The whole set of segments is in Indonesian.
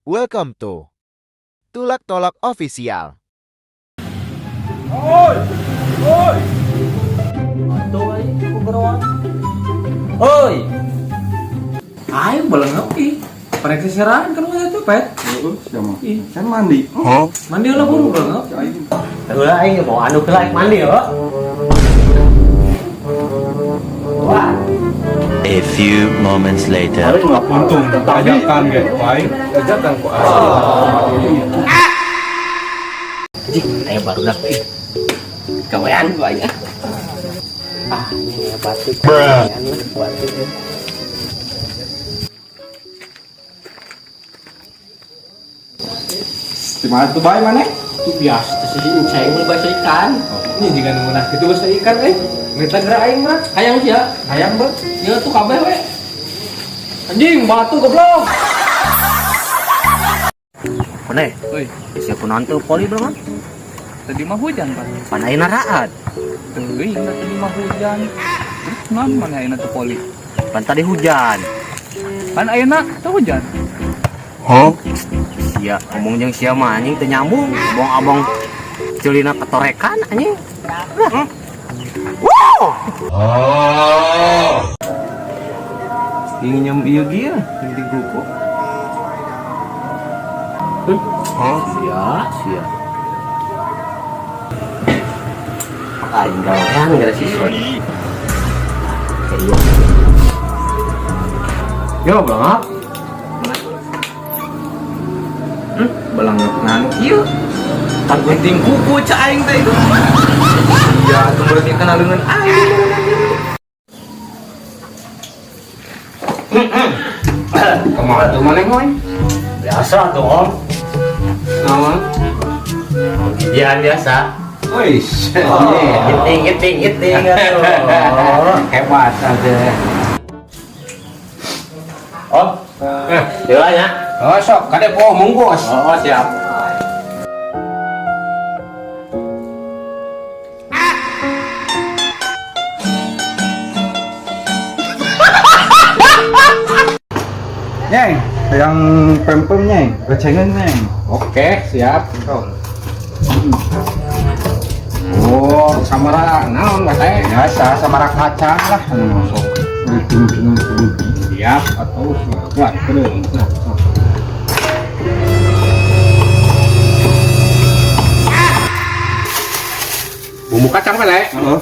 Welcome to Tulak Tolak Official. Oi! Oi! Aduh, ay, kugeroan. Oi! Ay, balang api. Pada keserahan kan mana tuh, Pet? Siapa? Kan mandi. Mandi ulah buru balang api. Udah aing mau anu ke mandi ya. Wah. A few moments later. Untung ajakan ge, baik. Ajakan ku Jik, aya barudak euy. Gawean gua aya. Ah, ini batuk. Gawean lah batuk. Di mana tuh baik mana? Itu biasa sih ceng bahasa ikan. Ini jika nungguan itu bahasa ikan, minta gerak aing mah. Hayang sia. Hayang bet. Ya tuh kabeh we. Anjing, batu goblok. Pane, Oi, sia kunaon teu poli belum? tadi mah hujan, Pak. Pan ayeuna raat. Teuing tadi mah hujan. Terus naon mana ayeuna teu poli? Pan tadi hujan. Kan ayeuna teu hujan. Sia ngomong jeung sia mah anjing teu nyambung. Abong-abong ceulina ketorekan anjing. Ingin ieu gieu, di grupo. Sia. Aing gawean gara siswa. Yo, Bang. Balang ngan kieu. Kan penting kuku ca aing teh itu. Ya, tuh berarti kenal dengan aing. Kemana tuh mana ngoy? Biasa tuh, Om. Naon? Ya biasa. Wis, Giting atuh. hebat aja. Om. Dewa ya. Oh, sok kade po munggos. Oh, siap. Nyeng, yang pempem nyeng, gocengan nyeng. Oke, siap. Oh, samara naon teh? Biasa samara kacang lah. Sok. Siap atuh. Kuat kedeung. Bumbu kacang pele. Heeh.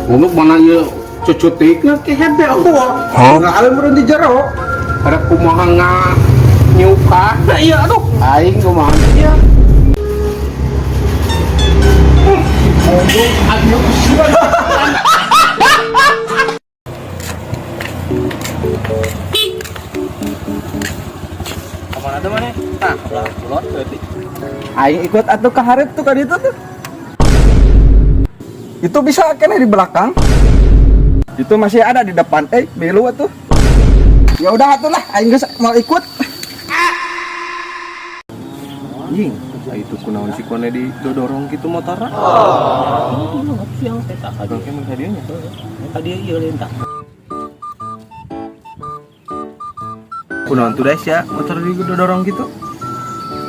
Bumbu mana ieu cucutikna ke hede eueuh. Ngalem meureun di jero. Ada kumaha nyuka. Nah iya aduh. Aing kumaha ieu. Aduh. Kemana tuh mana? Tah, belah kulon teuing. Aing ikut atuh ka hareup tuh ka ditu tuh. Itu bisa kena di belakang. Itu masih ada di depan. Belu atuh. Ya udah atuh lah, aing geus mau ikut. Anjing, itu kunaon si kone di dodorong gitu motorna. Siang teh tak Oke, mun hadiahnya. tadi ieu lentah. Kunaon tuh des ya, motor di dodorong gitu.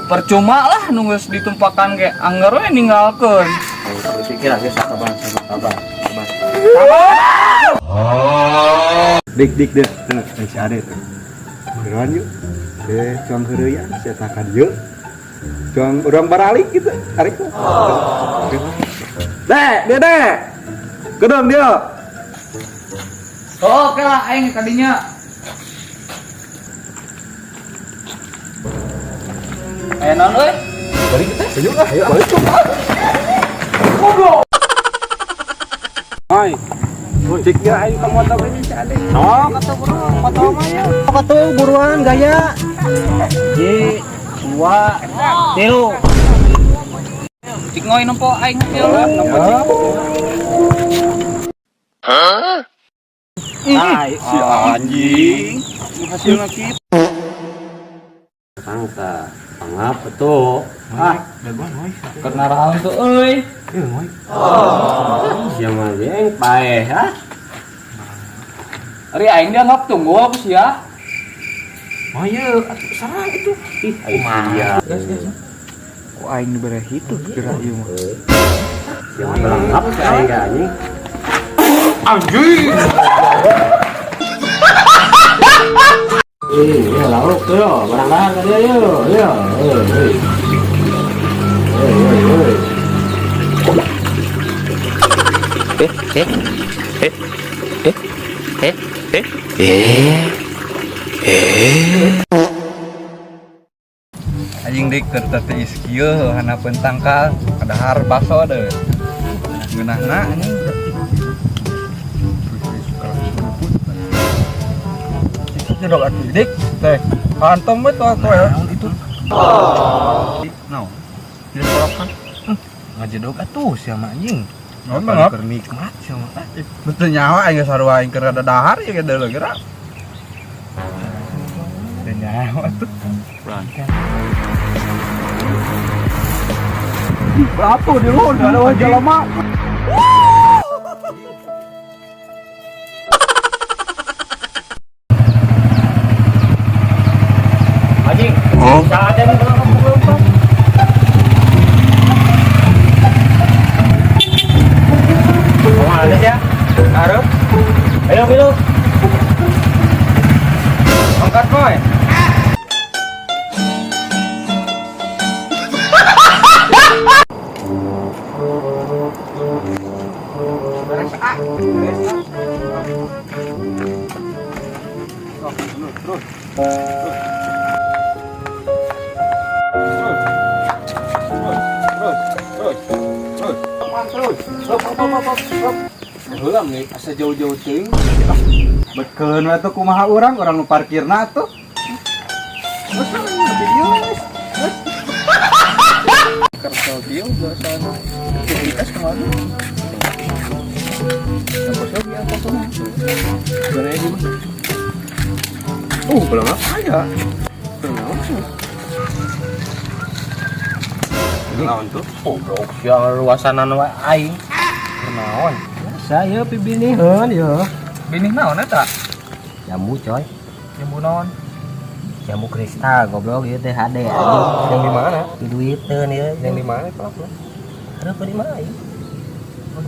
Percuma lah nunggu ditumpakan kayak anggar we ninggalkeun. Pikir aja sabar. Dik deh, tuh, si Ade tuh. Beneran yuk. Cuang heureuyan, saya takan yuk. Cuang urang baralik gitu, tarik tuh. Dek. Kedong dia. Oh, oke lah aing tadinya. Naon euy? Balik kita, ayo lah, ayo balik tuh. Hai. Cek ya aing ka motor ini si Ade. Oh, kata bro, foto mah ya. Foto buruan gaya. Ji, 2, 3. Cik ngoy nempo aing hasil lah. Hai, Si anjing. Hasilna kitu. Angka, pangap tuh. Karena raon tuh euy. Siapa aja yang paeh, ha? Ari aing dianggap tunggu apa sih ya? Oh iya, sarang itu. Ih, iya. Kok aing berehi tuh kira ieu mah. Jangan berangkap kayak anjing. Anjing. Ya lauk tuh, barang-barang ke dia yuk. Ya, Anjing dik tertetis kieu hanapeun tangkal ada har baso deh. Ngeunahna anjing. Itu jedog atuh dik teh. Antom we tuh ya itu. Naon? Dia sorokan. Ngajedog atuh sia mah anjing. Naon mah keur nikmat sia mah. Betul nyawa aing sarua aing keur ada dahar ya gedeul geura. Teu nyawa tuh. Berapa di lu? Ada wajah lama. anjing. Saat ada nih kalau kamu belum. Mau ada ya? Harus. Ayo Bilu. Angkat boy. Belum nih, asa jauh-jauh ting. Bekeun we tuh kumaha urang nu parkirna tuh. Video guys. Kerja dia biasa aktivitas kemana? Apa sih apa tuh? Sebenarnya di mana? Belum apa ya? Belum sih. Naon tuh? Goblok sia luasanan wae aing. Naon? Saya pibiniheun ya. Binih naon eta? Jambu coy. Jambu naon? Jambu kristal goblok ieu teh HD anjing. Yang di mana? Di duiteun ieu. Yang di mana itu? Hareup di mana ieu?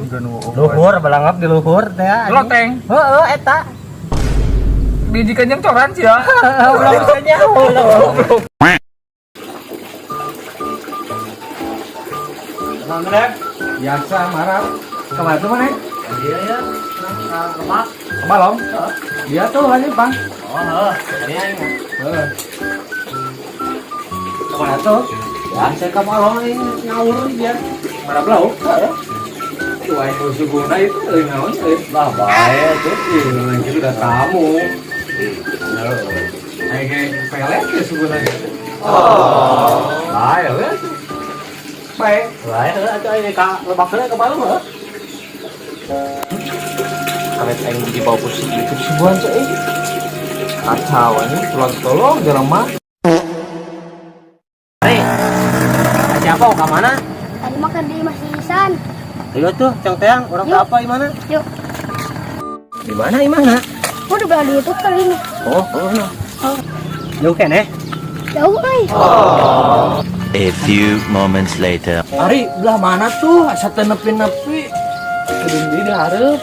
Udah nu. Luhur balangap di luhur teh anjing. Loteng. Heeh eta. Biji kenyang coran sih ya. Ulah bisa nyaho. Naon rek? Biasa marah. Kemana tuh mana? Dia ya. Kemak. Kemalong. Dia tuh aja bang. Oh, heeh. Dia ini. Kemana tuh? Ya, saya kemalong ini ngawur dia. Mana belau? Heeh. Tuh ayo suguna itu naon euy. Lah bae tuh. Ini udah tamu. Kayak pelet ya suguna. Bae we. Baik. Bae heuh atuh ini ka lebak heula ke balung heuh. Karet aing di bawah kursi itu sebuah cai. Kacau ini tolong jarang mah. Hei. Siapa ke mana? Tadi makan di Mas Isan. Ayo tuh, Cang Teang, orang ke Yuk. apa di mana? Yuk, Di mana? Di mana? udah bilang di YouTube kali ini. Oh, no. Jauh kan Jauh, A few moments later. Ari, belah mana tuh? Asa teu nepi-nepi. Kudu di hareup.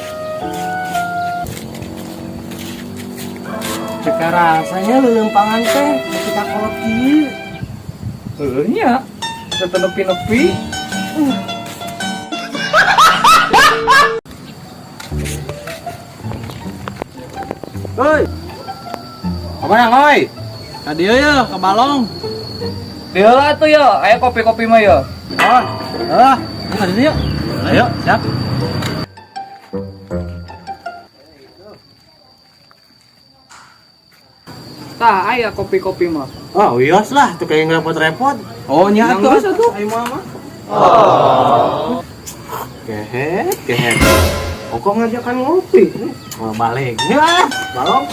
Ceka rasanya lelempangan teh, kita kolot kieu. Heuh nya. Setenepi-nepi. Hoi. Kemana ngoi? Tadi ya ke balong. Dia lah tuh ya, ayo kopi-kopi mah ya. Buka dulu yuk. Ayo, siap. Tah, ayo kopi-kopi mah. Oh, wios lah, tuh kayak ngerepot-repot. Oh, nya atuh. Ayo mama. Kehet. Kok ngajakan ngopi? Oh, balik. Balong.